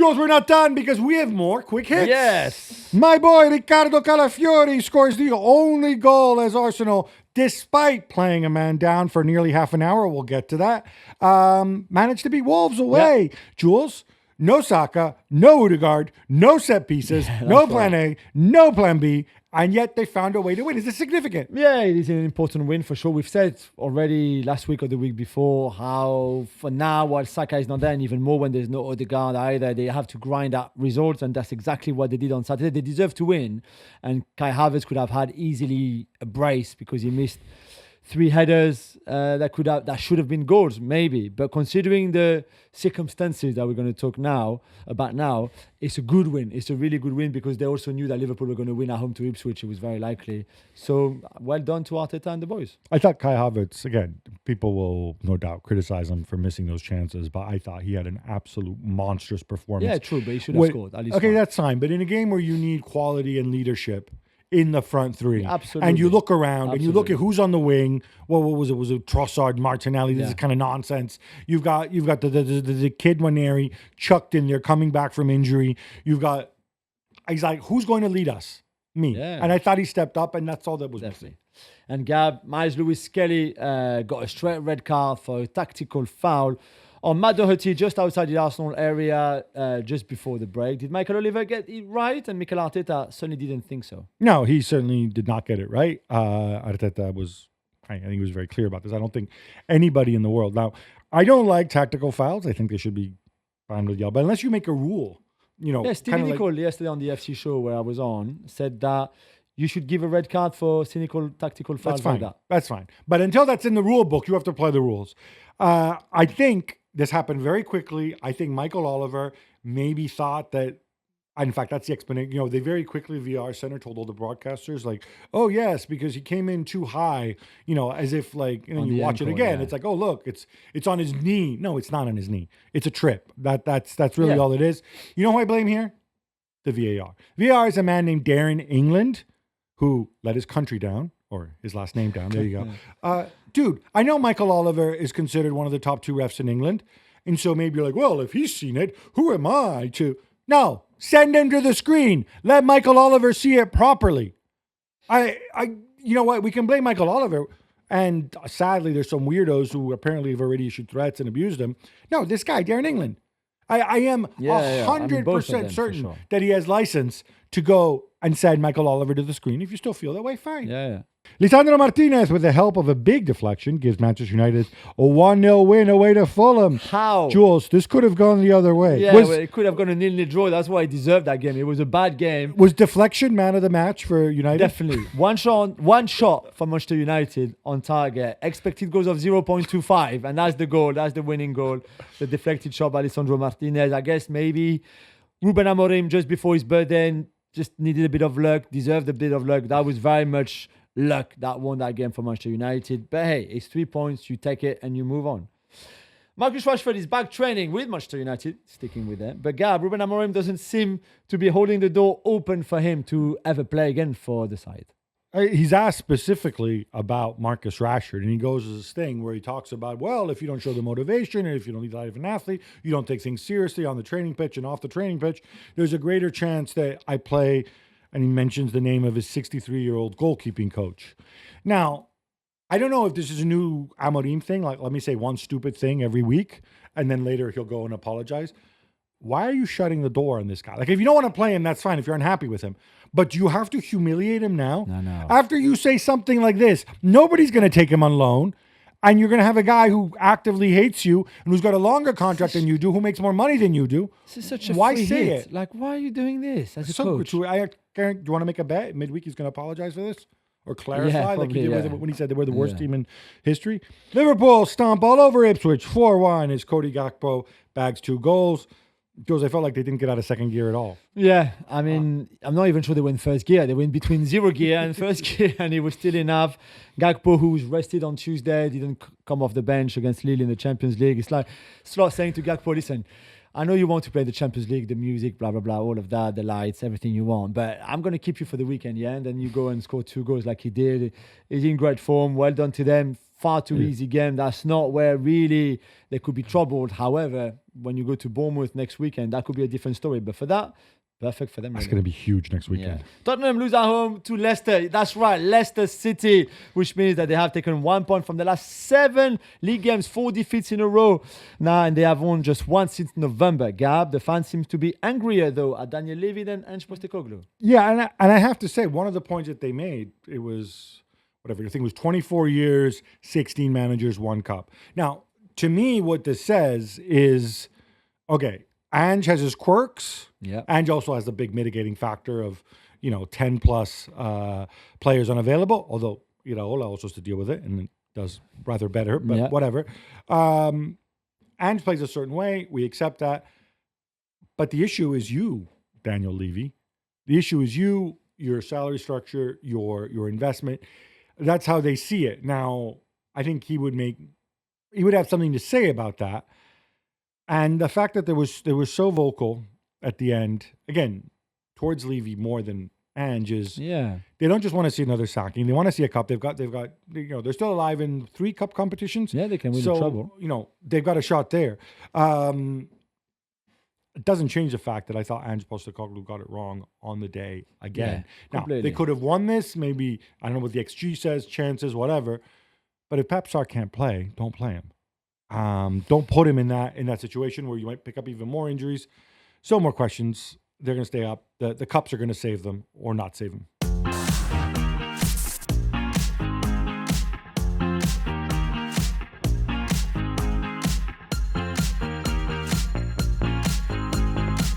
Jules, we're not done because we have more quick hits. Yes. My boy Riccardo Calafiori scores the only goal as Arsenal, despite playing a man down for nearly half an hour. We'll get to that. Managed to beat Wolves away. Yeah. Jules, no Saka, no Odegaard, no set pieces, no plan A, no plan B, and yet they found a way to win. Is this significant? Yeah, it is an important win for sure. We've said already last week or the week before how for now, while Saka is not there, and even more when there's no Odegaard either, they have to grind out results, and that's exactly what they did on Saturday. They deserve to win, and Kai Havertz could have had easily a brace because he missed 3 headers that should have been goals, maybe. But considering the circumstances that we're going to talk about now, it's a good win. It's a really good win because they also knew that Liverpool were going to win at home to Ipswich. It was very likely. So well done to Arteta and the boys. I thought Kai Havertz, again, people will no doubt criticize him for missing those chances, but I thought he had an absolute monstrous performance. Yeah, true, but he should have scored at least. Okay, one. That's fine. But in a game where you need quality and leadership in the front three, Absolutely. and you look around and you look at who's on the wing. What was it? Was it Trossard, Martinelli? This is kind of nonsense. You've got the kid Waneri chucked in there, coming back from injury. He's like, who's going to lead us? Me. Yeah. And I thought he stepped up, and that's all that was Definitely. And Gab, Myles Lewis-Skelly got a straight red card for a tactical foul on Matt Doherty just outside the Arsenal area just before the break. Did Michael Oliver get it right? And Mikel Arteta certainly didn't think so. No, he certainly did not get it right. Arteta I think he was very clear about this. I don't think anybody in the world. Now, I don't like tactical fouls. I think they should be fine with yellow. But unless you make a rule, Yeah, Stevie Nicol yesterday on the FC show where I was on said that you should give a red card for cynical tactical fouls. That's fine. Like that. That's fine. But until that's in the rule book, you have to play the rules. I think this happened very quickly. I think Michael Oliver maybe thought that, in fact, that's the explanation. They very quickly, VAR Center told all the broadcasters, like, oh, yes, because he came in too high, as if, like, and then you watch it again. Yeah. It's like, oh, look, it's on his knee. No, it's not on his knee. It's a trip. That's really all it is. You know who I blame here? The VAR. VAR is a man named Darren England who let his country down, or his last name down. There you go. Dude, I know Michael Oliver is considered one of the top 2 refs in England. And so maybe you're like, well, if he's seen it, who am I to... No, send him to the screen. Let Michael Oliver see it properly. You know what? We can blame Michael Oliver. And sadly, there's some weirdos who apparently have already issued threats and abused him. No, this guy, Darren England. I am 100% certain that he has license to go and send Michael Oliver to the screen. If you still feel that way, fine. Yeah. Lisandro Martinez, with the help of a big deflection, gives Manchester United a 1-0 win away to Fulham. How? Jules, this could have gone the other way. Yeah, it could have gone a 0-0 draw. That's why he deserved that game. It was a bad game. Was deflection man of the match for United? Definitely. One shot for Manchester United on target. Expected goals of 0.25, and that's the goal. That's the winning goal. The deflected shot by Lisandro Martinez. I guess maybe Ruben Amorim, just before his birthday, just needed a bit of luck, deserved a bit of luck. That was very much luck that won that game for Manchester United. But hey, it's 3 points. You take it and you move on. Marcus Rashford is back training with Manchester United, sticking with them. But Gab, Ruben Amorim doesn't seem to be holding the door open for him to ever play again for the side. He's asked specifically about Marcus Rashford, and he goes to this thing where he talks about, well, if you don't show the motivation and if you don't lead the life of an athlete, you don't take things seriously on the training pitch and off the training pitch, there's a greater chance that I play. And he mentions the name of his 63-year-old goalkeeping coach. Now, I don't know if this is a new Amorim thing, like let me say one stupid thing every week, and then later he'll go and apologize. Why are you shutting the door on this guy? Like, if you don't want to play him, that's fine if you're unhappy with him. But you have to humiliate him now? No. After you say something like this, nobody's going to take him on loan. And you're going to have a guy who actively hates you and who's got a longer contract than you do, who makes more money than you do. This is such a why free say hit. it? Like, why are you doing this as a coach? Do you want to make a bet? Midweek he's going to apologize for this? Or clarify like he did when he said they were the worst team in history? Liverpool stomp all over Ipswich 4-1 as Cody Gakpo bags 2 goals. Jules, I felt like they didn't get out of second gear at all. Yeah, I mean, I'm not even sure they were in first gear. They were in between 0 gear and first gear, and it was still enough. Gakpo, who was rested on Tuesday, didn't come off the bench against Lille in the Champions League. It's like Slot saying to Gakpo, listen, I know you want to play the Champions League, the music, blah, blah, blah, all of that, the lights, everything you want, but I'm going to keep you for the weekend, yeah? And then you go and score 2 goals like he did. He's in great form. Well done to them. far too easy game. That's not where really they could be troubled. However, when you go to Bournemouth next weekend, that could be a different story. But for that, perfect for them. That's Really. going to be huge next weekend. Yeah. Tottenham lose at home to Leicester. That's right, Leicester City, which means that they have taken 1 point from the last 7 league games, 4 defeats in a row now, and they have won just once since November. Gab, the fans seem to be angrier though at Daniel Levy than Ange Postecoglou. Yeah, and I have to say, one of the points that they made, it was, whatever, I think it was 24 years, 16 managers, 1 cup. Now, to me, what this says is, okay, Ange has his quirks. Yeah. Ange also has the big mitigating factor of, 10 plus players unavailable, although, Ola also has to deal with it and does rather better, but whatever. Ange plays a certain way. We accept that. But the issue is you, Daniel Levy. The issue is you, your salary structure, your investment. That's how they see it. Now, I think he would have something to say about that. And the fact that they were so vocal at the end, again, towards Levy more than Ange is, they don't just want to see another sacking. They want to see a cup. They're still alive in 3 cup competitions. Yeah, they can win the treble. They've got a shot there. It doesn't change the fact that I thought Ange Postecoglou got it wrong on the day again. Now, they could have won this. Maybe, I don't know what the XG says, chances, whatever. But if Pep Sar can't play, don't play him. Don't put him in that situation where you might pick up even more injuries. So more questions. They're going to stay up. The cups are going to save them or not save them.